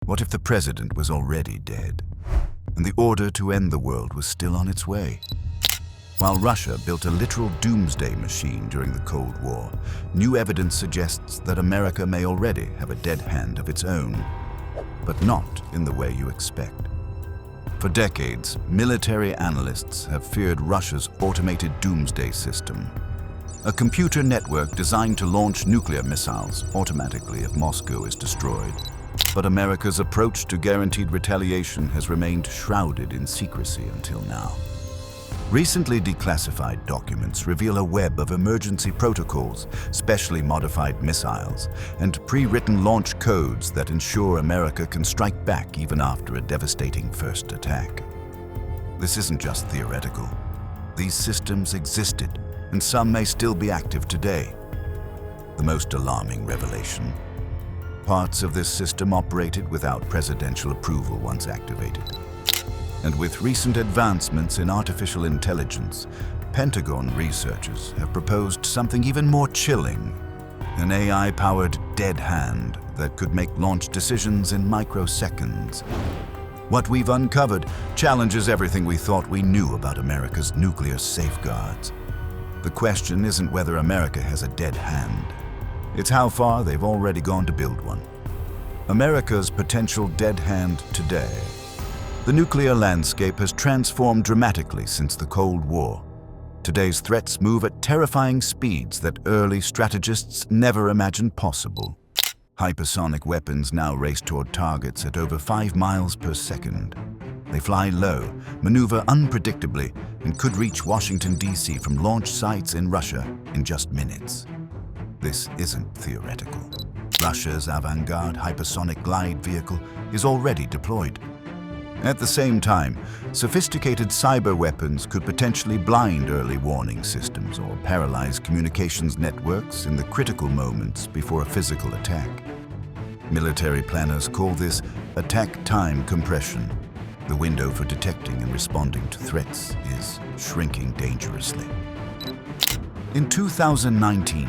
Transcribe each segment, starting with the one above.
What if the president was already dead, and the order to end the world was still on its way? While Russia built a literal doomsday machine during the Cold War, new evidence suggests that America may already have a dead hand of its own, but not in the way you expect. For decades, military analysts have feared Russia's automated doomsday system, a computer network designed to launch nuclear missiles automatically if Moscow is destroyed. But America's approach to guaranteed retaliation has remained shrouded in secrecy until now. Recently declassified documents reveal a web of emergency protocols, specially modified missiles, and pre-written launch codes that ensure America can strike back even after a devastating first attack. This isn't just theoretical. These systems existed, and some may still be active today. The most alarming revelation: parts of this system operated without presidential approval once activated. And with recent advancements in artificial intelligence, Pentagon researchers have proposed something even more chilling: an AI-powered dead hand that could make launch decisions in microseconds. What we've uncovered challenges everything we thought we knew about America's nuclear safeguards. The question isn't whether America has a dead hand. It's how far they've already gone to build one. America's potential dead hand today. The nuclear landscape has transformed dramatically since the Cold War. Today's threats move at terrifying speeds that early strategists never imagined possible. Hypersonic weapons now race toward targets at over 5 miles per second. They fly low, maneuver unpredictably, and could reach Washington, D.C. from launch sites in Russia in just minutes. This isn't theoretical. Russia's avant-garde hypersonic glide vehicle is already deployed. At the same time, sophisticated cyber weapons could potentially blind early warning systems or paralyze communications networks in the critical moments before a physical attack. Military planners call this attack time compression. The window for detecting and responding to threats is shrinking dangerously. In 2019,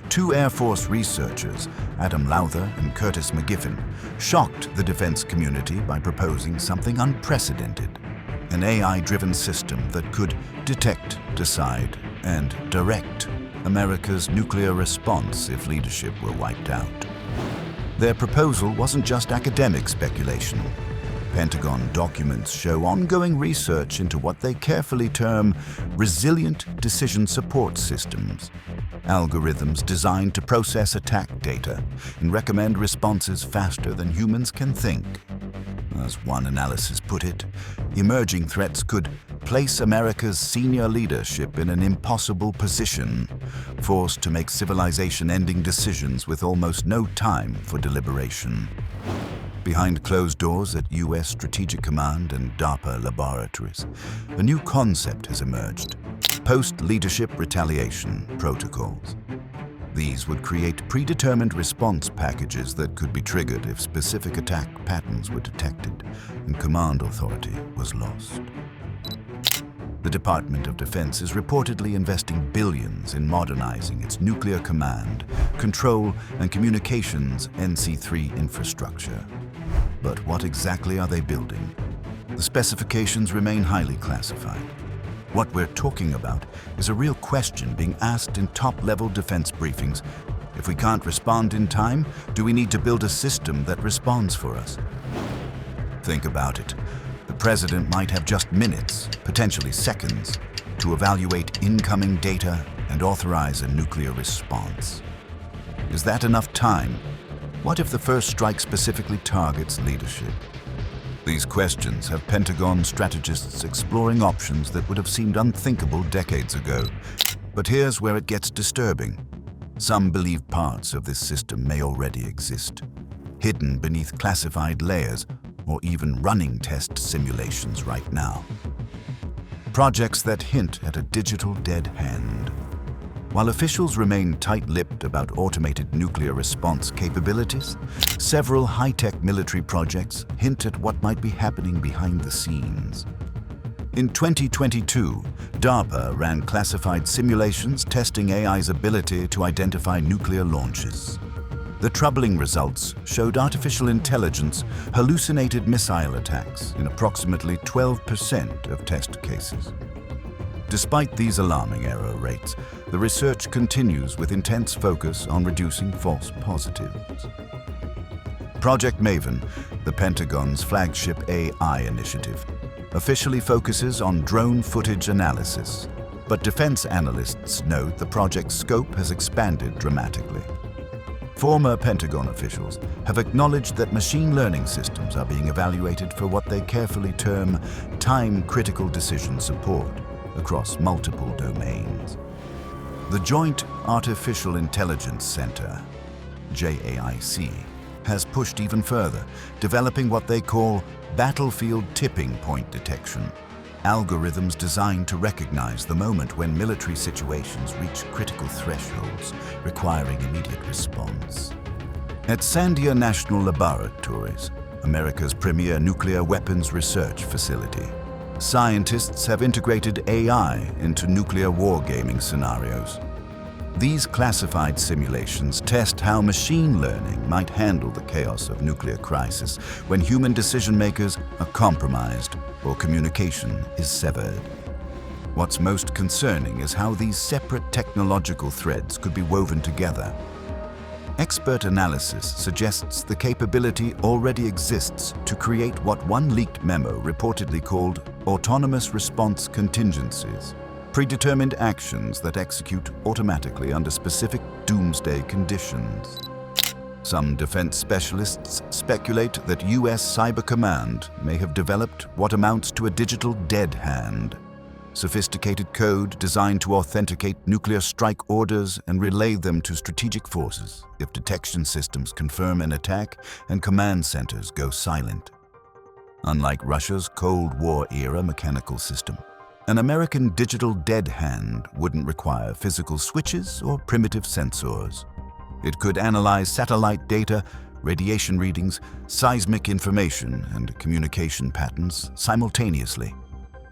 2 Air Force researchers, Adam Lowther and Curtis McGiffin, shocked the defense community by proposing something unprecedented: an AI-driven system that could detect, decide, and direct America's nuclear response if leadership were wiped out. Their proposal wasn't just academic speculation. Pentagon documents show ongoing research into what they carefully term resilient decision support systems, algorithms designed to process attack data and recommend responses faster than humans can think. As one analysis put it, emerging threats could place America's senior leadership in an impossible position, forced to make civilization-ending decisions with almost no time for deliberation. Behind closed doors at U.S. Strategic Command and DARPA laboratories, a new concept has emerged: post-leadership retaliation protocols. These would create predetermined response packages that could be triggered if specific attack patterns were detected and command authority was lost. The Department of Defense is reportedly investing billions in modernizing its nuclear command, control, and communications NC3 infrastructure. But what exactly are they building? The specifications remain highly classified. What we're talking about is a real question being asked in top-level defense briefings. If we can't respond in time, do we need to build a system that responds for us? Think about it. The president might have just minutes, potentially seconds, to evaluate incoming data and authorize a nuclear response. Is that enough time? What if the first strike specifically targets leadership? These questions have Pentagon strategists exploring options that would have seemed unthinkable decades ago. But here's where it gets disturbing. Some believe parts of this system may already exist, hidden beneath classified layers or even running test simulations right now. Projects that hint at a digital dead hand. While officials remain tight-lipped about automated nuclear response capabilities, several high-tech military projects hint at what might be happening behind the scenes. In 2022, DARPA ran classified simulations testing AI's ability to identify nuclear launches. The troubling results showed artificial intelligence hallucinated missile attacks in approximately 12% of test cases. Despite these alarming error rates, the research continues with intense focus on reducing false positives. Project Maven, the Pentagon's flagship AI initiative, officially focuses on drone footage analysis, but defense analysts note the project's scope has expanded dramatically. Former Pentagon officials have acknowledged that machine learning systems are being evaluated for what they carefully term time-critical decision support across multiple domains. The Joint Artificial Intelligence Center, JAIC, has pushed even further, developing what they call battlefield tipping point detection, algorithms designed to recognize the moment when military situations reach critical thresholds, requiring immediate response. At Sandia National Laboratories, America's premier nuclear weapons research facility, scientists have integrated AI into nuclear wargaming scenarios. These classified simulations test how machine learning might handle the chaos of nuclear crisis when human decision-makers are compromised or communication is severed. What's most concerning is how these separate technological threads could be woven together. Expert analysis suggests the capability already exists to create what one leaked memo reportedly called autonomous response contingencies, predetermined actions that execute automatically under specific doomsday conditions. Some defense specialists speculate that U.S. Cyber Command may have developed what amounts to a digital dead hand, sophisticated code designed to authenticate nuclear strike orders and relay them to strategic forces if detection systems confirm an attack and command centers go silent. Unlike Russia's Cold War-era mechanical system, an American digital dead hand wouldn't require physical switches or primitive sensors. It could analyze satellite data, radiation readings, seismic information, and communication patterns simultaneously,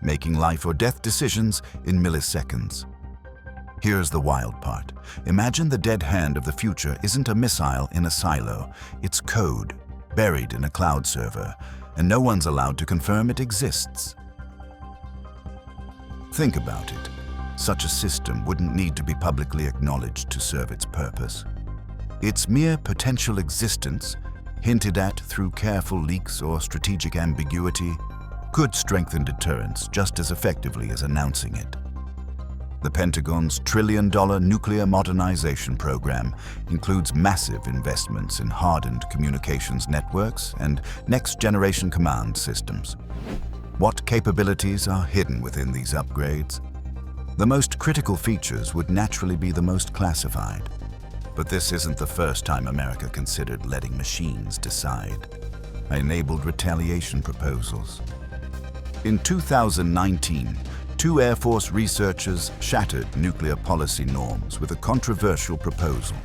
making life or death decisions in milliseconds. Here's the wild part. Imagine the dead hand of the future isn't a missile in a silo. It's code, buried in a cloud server, and no one's allowed to confirm it exists. Think about it. Such a system wouldn't need to be publicly acknowledged to serve its purpose. Its mere potential existence, hinted at through careful leaks or strategic ambiguity, could strengthen deterrence just as effectively as announcing it. The Pentagon's trillion-dollar nuclear modernization program includes massive investments in hardened communications networks and next-generation command systems. What capabilities are hidden within these upgrades? The most critical features would naturally be the most classified. But this isn't the first time America considered letting machines decide. I enabled retaliation proposals. In 2019, two Air Force researchers shattered nuclear policy norms with a controversial proposal.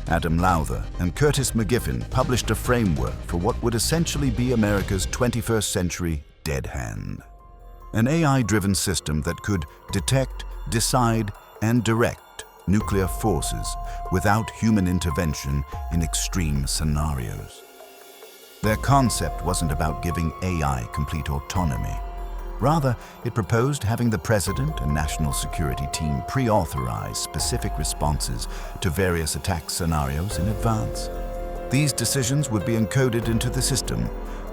Adam Lowther and Curtis McGiffin published a framework for what would essentially be America's 21st century dead hand. An AI-driven system that could detect, decide, and direct nuclear forces without human intervention in extreme scenarios. Their concept wasn't about giving AI complete autonomy. Rather, it proposed having the President and National Security Team pre-authorize specific responses to various attack scenarios in advance. These decisions would be encoded into the system,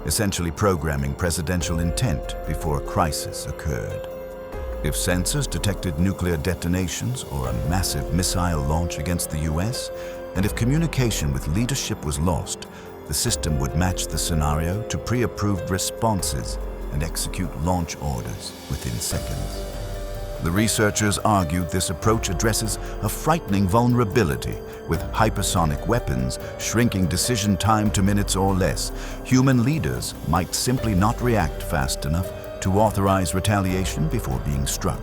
essentially programming presidential intent before a crisis occurred. If sensors detected nuclear detonations or a massive missile launch against the US, and if communication with leadership was lost, the system would match the scenario to pre-approved responses and execute launch orders within seconds. The researchers argued this approach addresses a frightening vulnerability. With hypersonic weapons shrinking decision time to minutes or less, human leaders might simply not react fast enough to authorize retaliation before being struck.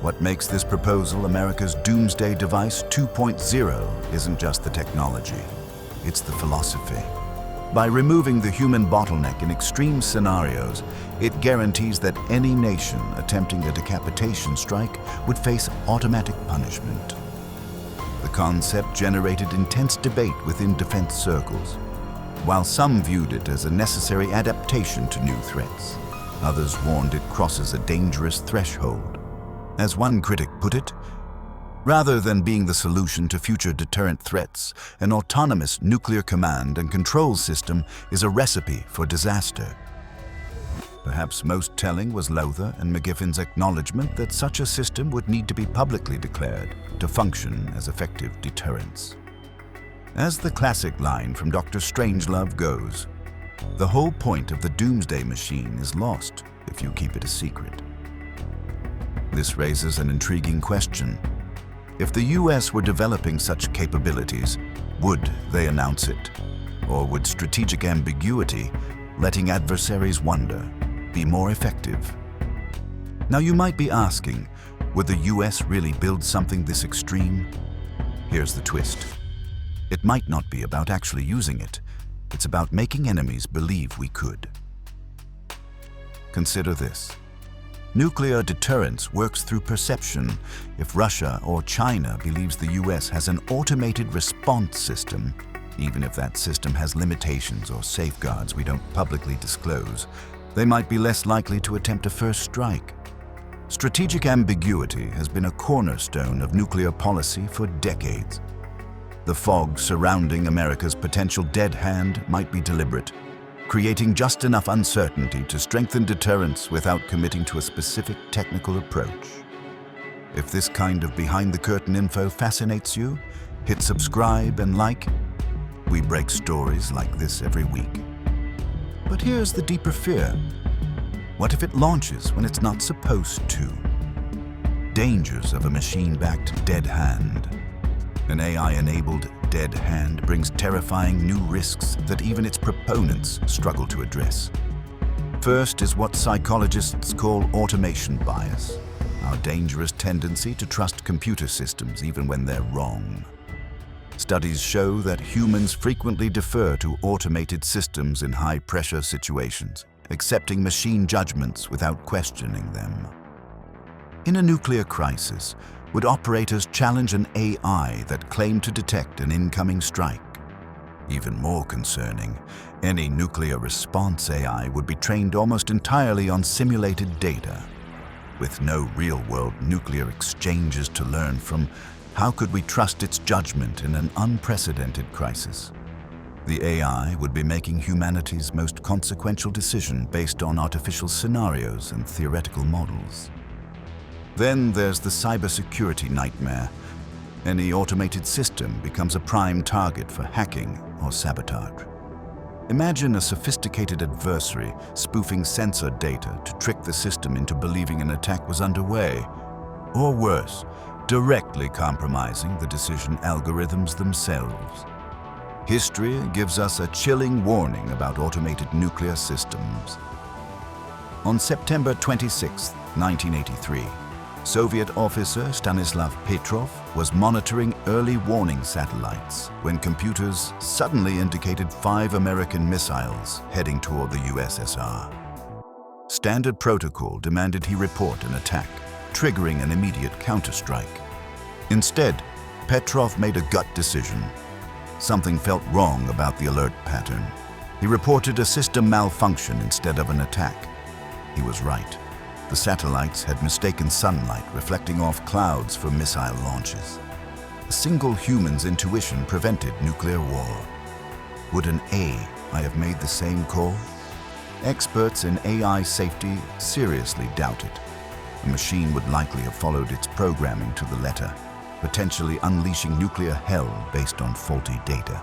What makes this proposal America's doomsday device 2.0 isn't just the technology, it's the philosophy. By removing the human bottleneck in extreme scenarios, it guarantees that any nation attempting a decapitation strike would face automatic punishment. The concept generated intense debate within defense circles. While some viewed it as a necessary adaptation to new threats, others warned it crosses a dangerous threshold. As one critic put it, rather than being the solution to future deterrent threats, an autonomous nuclear command and control system is a recipe for disaster. Perhaps most telling was Lowther and McGiffen's acknowledgement that such a system would need to be publicly declared to function as effective deterrence. As the classic line from Dr. Strangelove goes, the whole point of the doomsday machine is lost if you keep it a secret. This raises an intriguing question. If the US were developing such capabilities, would they announce it? Or would strategic ambiguity, letting adversaries wonder, be more effective? Now you might be asking, would the US really build something this extreme? Here's the twist. It might not be about actually using it. It's about making enemies believe we could. Consider this. Nuclear deterrence works through perception. If Russia or China believes the US has an automated response system, even if that system has limitations or safeguards we don't publicly disclose, they might be less likely to attempt a first strike. Strategic ambiguity has been a cornerstone of nuclear policy for decades. The fog surrounding America's potential dead hand might be deliberate, creating just enough uncertainty to strengthen deterrence without committing to a specific technical approach. If this kind of behind-the-curtain info fascinates you, hit subscribe and like. We break stories like this every week. But here's the deeper fear. What if it launches when it's not supposed to? Dangers of a machine-backed dead hand. An AI-enabled dead hand brings terrifying new risks that even its proponents struggle to address. First is what psychologists call automation bias, our dangerous tendency to trust computer systems even when they're wrong. Studies show that humans frequently defer to automated systems in high-pressure situations, accepting machine judgments without questioning them. In a nuclear crisis, would operators challenge an AI that claimed to detect an incoming strike? Even more concerning, any nuclear response AI would be trained almost entirely on simulated data. With no real-world nuclear exchanges to learn from, how could we trust its judgment in an unprecedented crisis? The AI would be making humanity's most consequential decision based on artificial scenarios and theoretical models. Then there's the cybersecurity nightmare. Any automated system becomes a prime target for hacking or sabotage. Imagine a sophisticated adversary spoofing sensor data to trick the system into believing an attack was underway, or worse, directly compromising the decision algorithms themselves. History gives us a chilling warning about automated nuclear systems. On September 26, 1983, Soviet officer Stanislav Petrov was monitoring early warning satellites when computers suddenly indicated 5 American missiles heading toward the USSR. Standard protocol demanded he report an attack, triggering an immediate counterstrike. Instead, Petrov made a gut decision. Something felt wrong about the alert pattern. He reported a system malfunction instead of an attack. He was right. The satellites had mistaken sunlight reflecting off clouds for missile launches. A single human's intuition prevented nuclear war. Would an AI have made the same call? Experts in AI safety seriously doubt it. A machine would likely have followed its programming to the letter, potentially unleashing nuclear hell based on faulty data.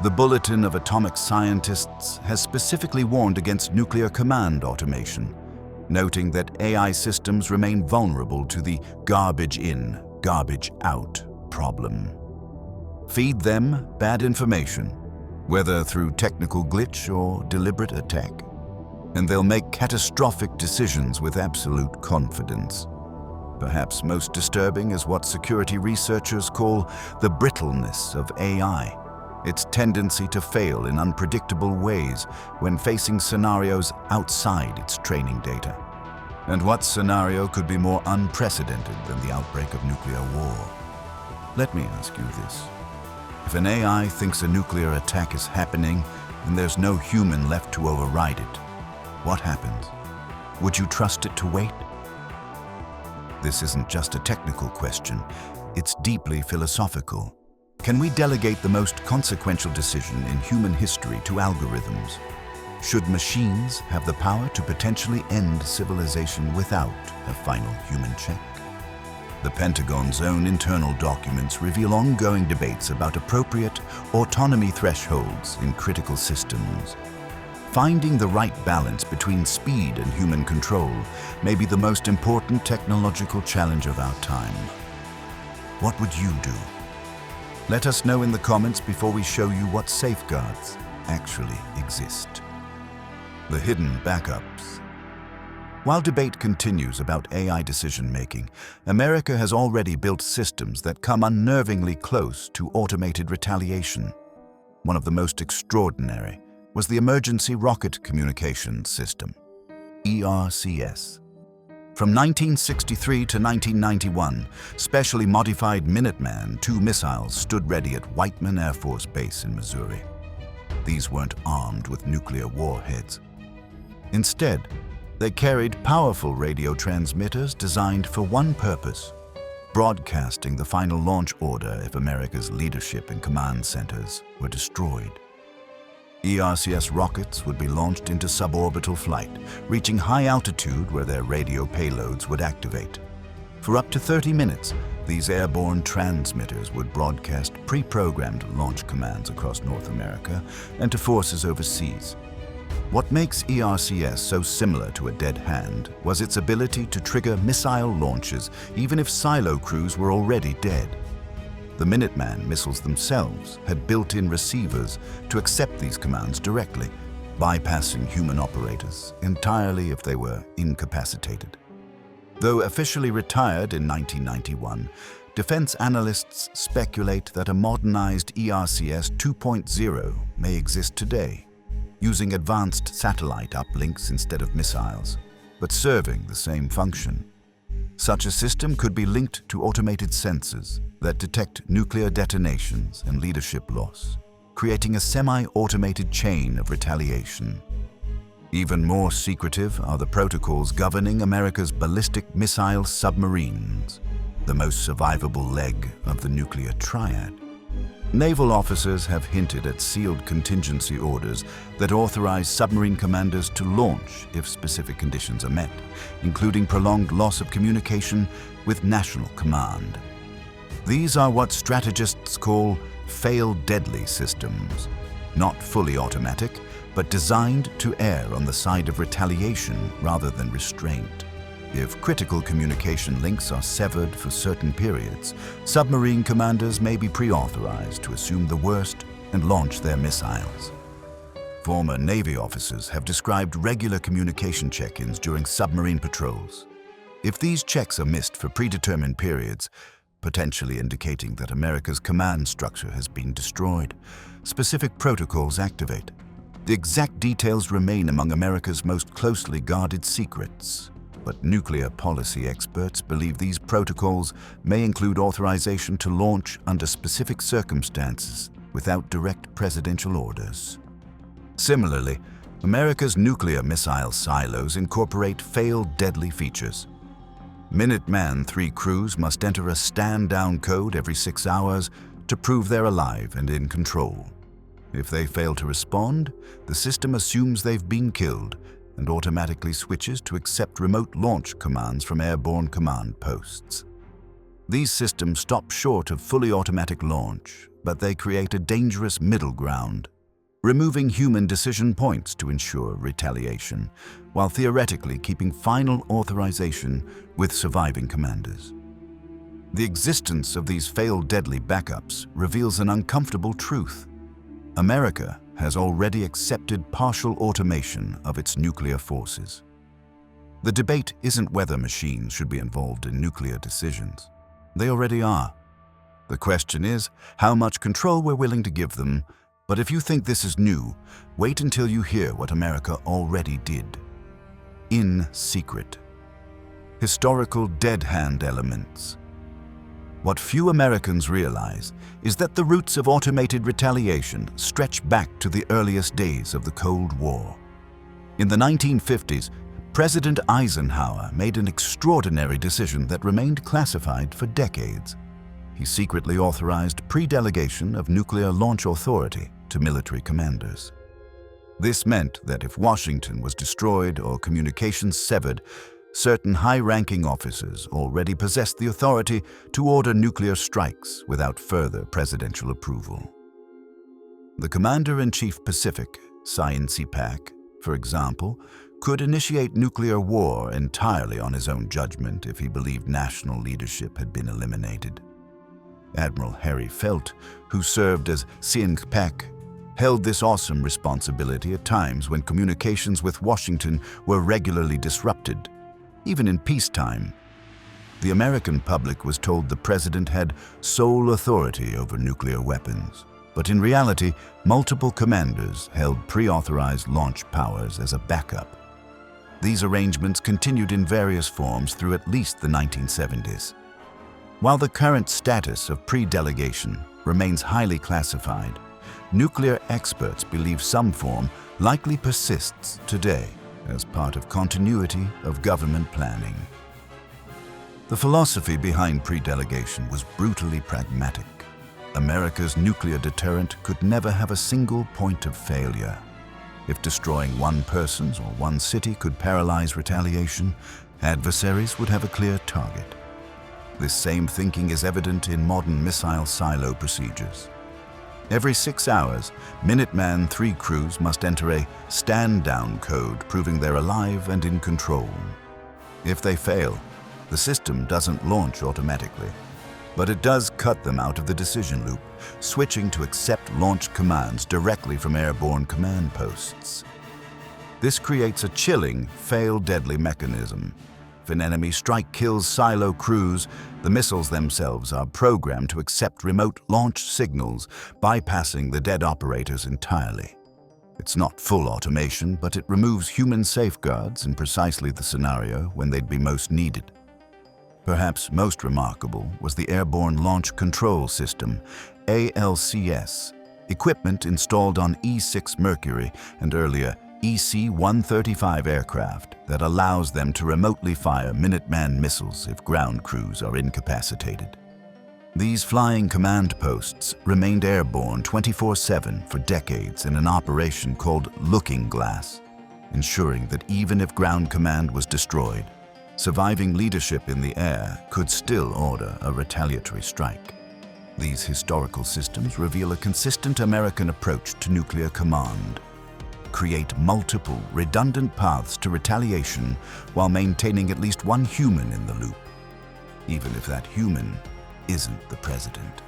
The Bulletin of Atomic Scientists has specifically warned against nuclear command automation, noting that AI systems remain vulnerable to the garbage in, garbage out problem. Feed them bad information, whether through technical glitch or deliberate attack, and they'll make catastrophic decisions with absolute confidence. Perhaps most disturbing is what security researchers call the brittleness of AI, its tendency to fail in unpredictable ways when facing scenarios outside its training data. And what scenario could be more unprecedented than the outbreak of nuclear war? Let me ask you this. If an AI thinks a nuclear attack is happening and there's no human left to override it, what happens? Would you trust it to wait? This isn't just a technical question, it's deeply philosophical. Can we delegate the most consequential decision in human history to algorithms? Should machines have the power to potentially end civilization without a final human check? The Pentagon's own internal documents reveal ongoing debates about appropriate autonomy thresholds in critical systems. Finding the right balance between speed and human control may be the most important technological challenge of our time. What would you do? Let us know in the comments before we show you what safeguards actually exist. The hidden backups. While debate continues about AI decision-making, America has already built systems that come unnervingly close to automated retaliation. One of the most extraordinary was the Emergency Rocket Communications System, ERCS. From 1963 to 1991, specially modified Minuteman II missiles stood ready at Whiteman Air Force Base in Missouri. These weren't armed with nuclear warheads. Instead, they carried powerful radio transmitters designed for one purpose: broadcasting the final launch order if America's leadership and command centers were destroyed. ERCS rockets would be launched into suborbital flight, reaching high altitude where their radio payloads would activate. For up to 30 minutes, these airborne transmitters would broadcast pre-programmed launch commands across North America and to forces overseas. What makes ERCS so similar to a dead hand was its ability to trigger missile launches even if silo crews were already dead. The Minuteman missiles themselves had built-in receivers to accept these commands directly, bypassing human operators entirely if they were incapacitated. Though officially retired in 1991, defense analysts speculate that a modernized ERCS 2.0 may exist today, using advanced satellite uplinks instead of missiles, but serving the same function. Such a system could be linked to automated sensors that detect nuclear detonations and leadership loss, creating a semi-automated chain of retaliation. Even more secretive are the protocols governing America's ballistic missile submarines, the most survivable leg of the nuclear triad. Naval officers have hinted at sealed contingency orders that authorize submarine commanders to launch if specific conditions are met, including prolonged loss of communication with national command. These are what strategists call fail-deadly systems, not fully automatic, but designed to err on the side of retaliation rather than restraint. If critical communication links are severed for certain periods, submarine commanders may be pre-authorized to assume the worst and launch their missiles. Former Navy officers have described regular communication check-ins during submarine patrols. If these checks are missed for predetermined periods, potentially indicating that America's command structure has been destroyed, specific protocols activate. The exact details remain among America's most closely guarded secrets. But nuclear policy experts believe these protocols may include authorization to launch under specific circumstances without direct presidential orders. Similarly, America's nuclear missile silos incorporate fail-deadly features. Minuteman III crews must enter a stand-down code every 6 hours to prove they're alive and in control. If they fail to respond, the system assumes they've been killed and automatically switches to accept remote launch commands from airborne command posts. These systems stop short of fully automatic launch, but they create a dangerous middle ground, removing human decision points to ensure retaliation, while theoretically keeping final authorization with surviving commanders. The existence of these fail-deadly backups reveals an uncomfortable truth. America has already accepted partial automation of its nuclear forces. The debate isn't whether machines should be involved in nuclear decisions. They already are. The question is how much control we're willing to give them, but if you think this is new, wait until you hear what America already did. In secret. Historical dead hand elements. What few Americans realize is that the roots of automated retaliation stretch back to the earliest days of the Cold War. In the 1950s, President Eisenhower made an extraordinary decision that remained classified for decades. He secretly authorized pre-delegation of nuclear launch authority to military commanders. This meant that if Washington was destroyed or communications severed, certain high-ranking officers already possessed the authority to order nuclear strikes without further presidential approval. The Commander-in-Chief Pacific, CINCPAC, for example, could initiate nuclear war entirely on his own judgment if he believed national leadership had been eliminated. Admiral Harry Felt, who served as CINCPAC, held this awesome responsibility at times when communications with Washington were regularly disrupted, even in peacetime. The American public was told the president had sole authority over nuclear weapons, but in reality, multiple commanders held pre-authorized launch powers as a backup. These arrangements continued in various forms through at least the 1970s. While the current status of pre-delegation remains highly classified, nuclear experts believe some form likely persists today as part of continuity of government planning. The philosophy behind pre-delegation was brutally pragmatic. America's nuclear deterrent could never have a single point of failure. If destroying one person's or one city could paralyze retaliation, adversaries would have a clear target. This same thinking is evident in modern missile silo procedures. Every 6 hours, Minuteman III crews must enter a stand-down code proving they're alive and in control. If they fail, the system doesn't launch automatically, but it does cut them out of the decision loop, switching to accept launch commands directly from airborne command posts. This creates a chilling, fail-deadly mechanism. If an enemy strike kills silo crews, the missiles themselves are programmed to accept remote launch signals, bypassing the dead operators entirely. It's not full automation, but it removes human safeguards in precisely the scenario when they'd be most needed. Perhaps most remarkable was the Airborne Launch Control System, ALCS, equipment installed on E-6 Mercury and earlier EC-135 aircraft that allows them to remotely fire Minuteman missiles if ground crews are incapacitated. These flying command posts remained airborne 24/7 for decades in an operation called Looking Glass, ensuring that even if ground command was destroyed, surviving leadership in the air could still order a retaliatory strike. These historical systems reveal a consistent American approach to nuclear command. Create multiple, redundant paths to retaliation while maintaining at least one human in the loop, even if that human isn't the president.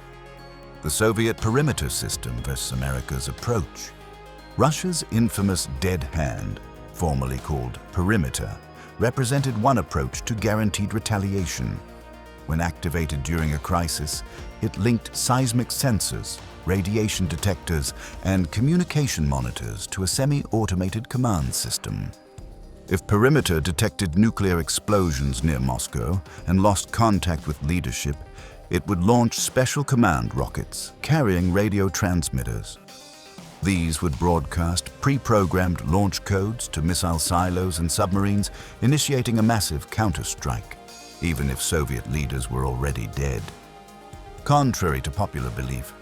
The Soviet perimeter system versus America's approach. Russia's infamous dead hand, formerly called perimeter, represented one approach to guaranteed retaliation. When activated during a crisis, it linked seismic sensors, radiation detectors, and communication monitors to a semi-automated command system. If perimeter detected nuclear explosions near Moscow and lost contact with leadership, it would launch special command rockets carrying radio transmitters. These would broadcast pre-programmed launch codes to missile silos and submarines, initiating a massive counterstrike, even if Soviet leaders were already dead. Contrary to popular belief,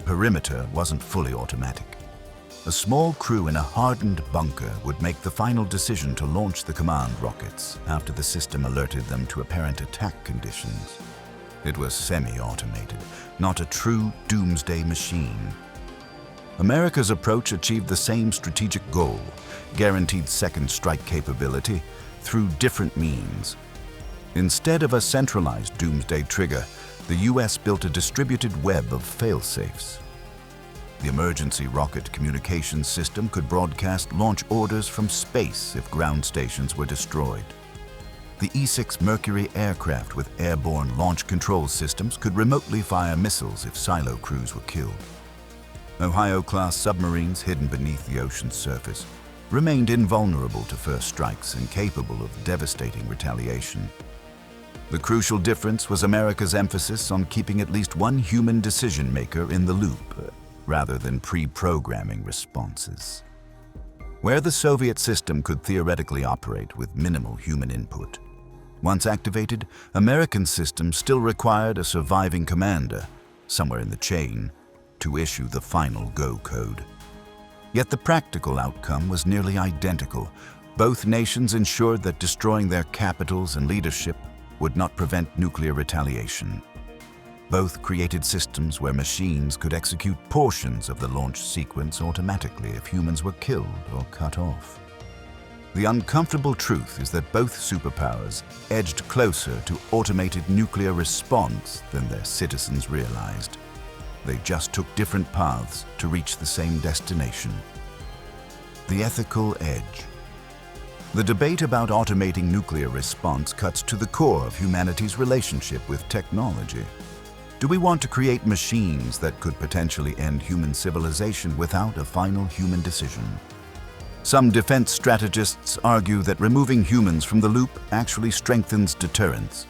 perimeter wasn't fully automatic. A small crew in a hardened bunker would make the final decision to launch the command rockets after the system alerted them to apparent attack conditions. It was semi-automated, not a true doomsday machine. America's approach achieved the same strategic goal, guaranteed second strike capability, through different means. Instead of a centralized doomsday trigger, the U.S. built a distributed web of fail-safes. The emergency rocket communications system could broadcast launch orders from space if ground stations were destroyed. The E-6 Mercury aircraft with airborne launch control systems could remotely fire missiles if silo crews were killed. Ohio-class submarines hidden beneath the ocean's surface remained invulnerable to first strikes and capable of devastating retaliation. The crucial difference was America's emphasis on keeping at least one human decision-maker in the loop, rather than pre-programming responses. Where the Soviet system could theoretically operate with minimal human input, once activated, American systems still required a surviving commander, somewhere in the chain, to issue the final go code. Yet the practical outcome was nearly identical. Both nations ensured that destroying their capitals and leadership would not prevent nuclear retaliation. Both created systems where machines could execute portions of the launch sequence automatically if humans were killed or cut off. The uncomfortable truth is that both superpowers edged closer to automated nuclear response than their citizens realized. They just took different paths to reach the same destination. The ethical edge. The debate about automating nuclear response cuts to the core of humanity's relationship with technology. Do we want to create machines that could potentially end human civilization without a final human decision? Some defense strategists argue that removing humans from the loop actually strengthens deterrence.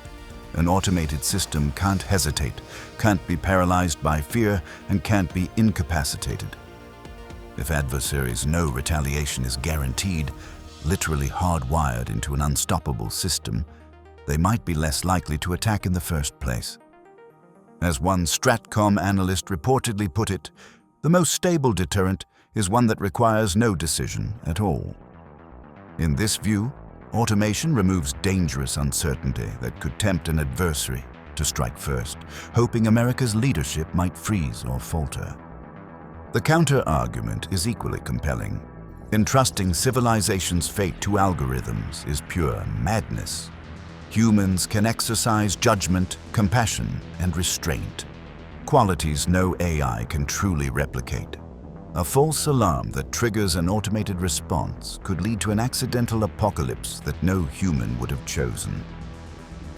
An automated system can't hesitate, can't be paralyzed by fear, and can't be incapacitated. If adversaries know retaliation is guaranteed, literally hardwired into an unstoppable system, they might be less likely to attack in the first place. As one Stratcom analyst reportedly put it, the most stable deterrent is one that requires no decision at all. In this view, automation removes dangerous uncertainty that could tempt an adversary to strike first, hoping America's leadership might freeze or falter. The counter-argument is equally compelling. Entrusting civilization's fate to algorithms is pure madness. Humans can exercise judgment, compassion, and restraint, qualities no AI can truly replicate. A false alarm that triggers an automated response could lead to an accidental apocalypse that no human would have chosen.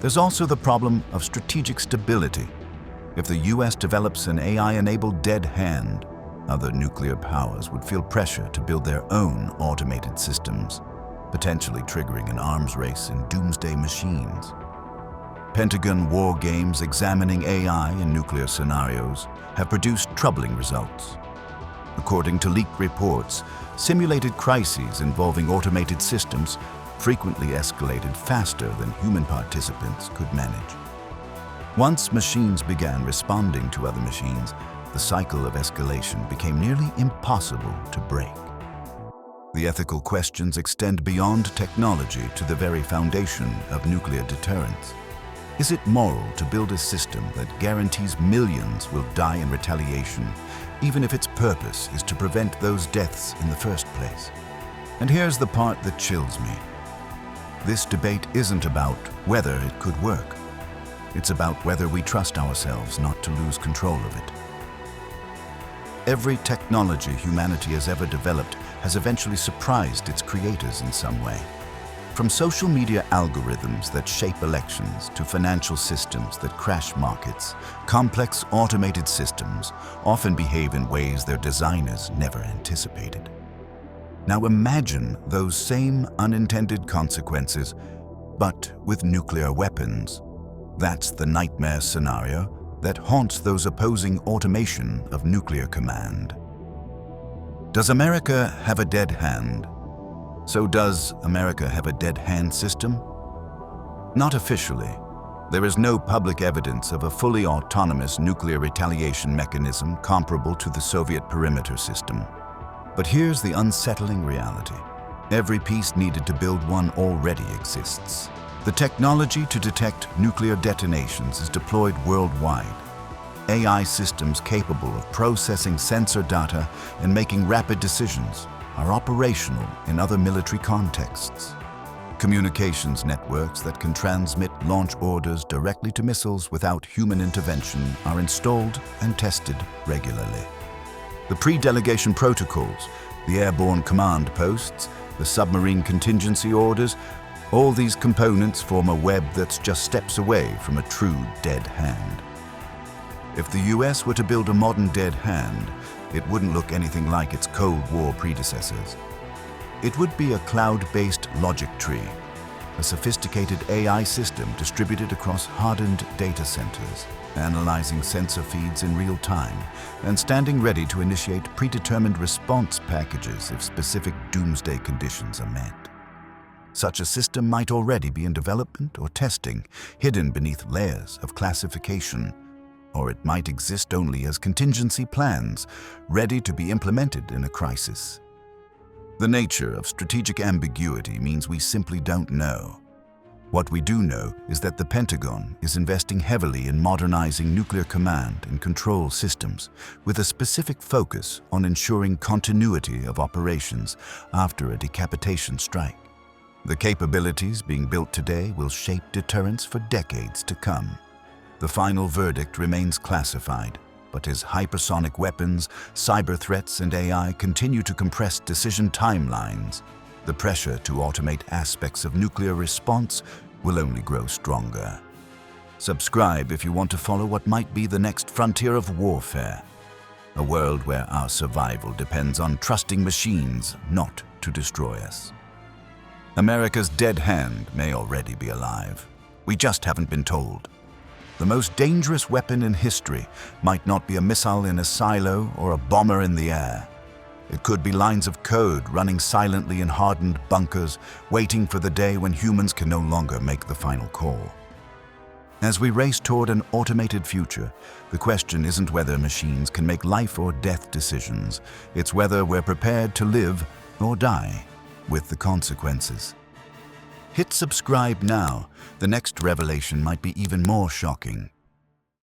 There's also the problem of strategic stability. If the US develops an AI-enabled dead hand, other nuclear powers would feel pressure to build their own automated systems, potentially triggering an arms race in doomsday machines. Pentagon war games examining AI in nuclear scenarios have produced troubling results. According to leaked reports, simulated crises involving automated systems frequently escalated faster than human participants could manage. Once machines began responding to other machines, the cycle of escalation became nearly impossible to break. The ethical questions extend beyond technology to the very foundation of nuclear deterrence. Is it moral to build a system that guarantees millions will die in retaliation, even if its purpose is to prevent those deaths in the first place? And here's the part that chills me. This debate isn't about whether it could work. It's about whether we trust ourselves not to lose control of it. Every technology humanity has ever developed has eventually surprised its creators in some way. From social media algorithms that shape elections to financial systems that crash markets, complex automated systems often behave in ways their designers never anticipated. Now imagine those same unintended consequences, but with nuclear weapons. That's the nightmare scenario that haunts those opposing automation of nuclear command. Does America have a dead hand? So does America have a dead hand system? Not officially. There is no public evidence of a fully autonomous nuclear retaliation mechanism comparable to the Soviet perimeter system. But here's the unsettling reality. Every piece needed to build one already exists. The technology to detect nuclear detonations is deployed worldwide. AI systems capable of processing sensor data and making rapid decisions are operational in other military contexts. Communications networks that can transmit launch orders directly to missiles without human intervention are installed and tested regularly. The pre-delegation protocols, the airborne command posts, the submarine contingency orders, all these components form a web that's just steps away from a true dead hand. If the US were to build a modern dead hand, it wouldn't look anything like its Cold War predecessors. It would be a cloud-based logic tree. a sophisticated AI system distributed across hardened data centers, analyzing sensor feeds in real time and standing ready to initiate predetermined response packages if specific doomsday conditions are met. Such a system might already be in development or testing, hidden beneath layers of classification, or it might exist only as contingency plans, ready to be implemented in a crisis. The nature of strategic ambiguity means we simply don't know. What we do know is that the Pentagon is investing heavily in modernizing nuclear command and control systems, with a specific focus on ensuring continuity of operations after a decapitation strike. The capabilities being built today will shape deterrence for decades to come. The final verdict remains classified, but as hypersonic weapons, cyber threats, and AI continue to compress decision timelines, the pressure to automate aspects of nuclear response will only grow stronger. Subscribe if you want to follow what might be the next frontier of warfare, a world where our survival depends on trusting machines not to destroy us. America's dead hand may already be alive. We just haven't been told. The most dangerous weapon in history might not be a missile in a silo or a bomber in the air. It could be lines of code running silently in hardened bunkers, waiting for the day when humans can no longer make the final call. As we race toward an automated future, the question isn't whether machines can make life or death decisions. It's whether we're prepared to live or die with the consequences. Hit subscribe now. The next revelation might be even more shocking.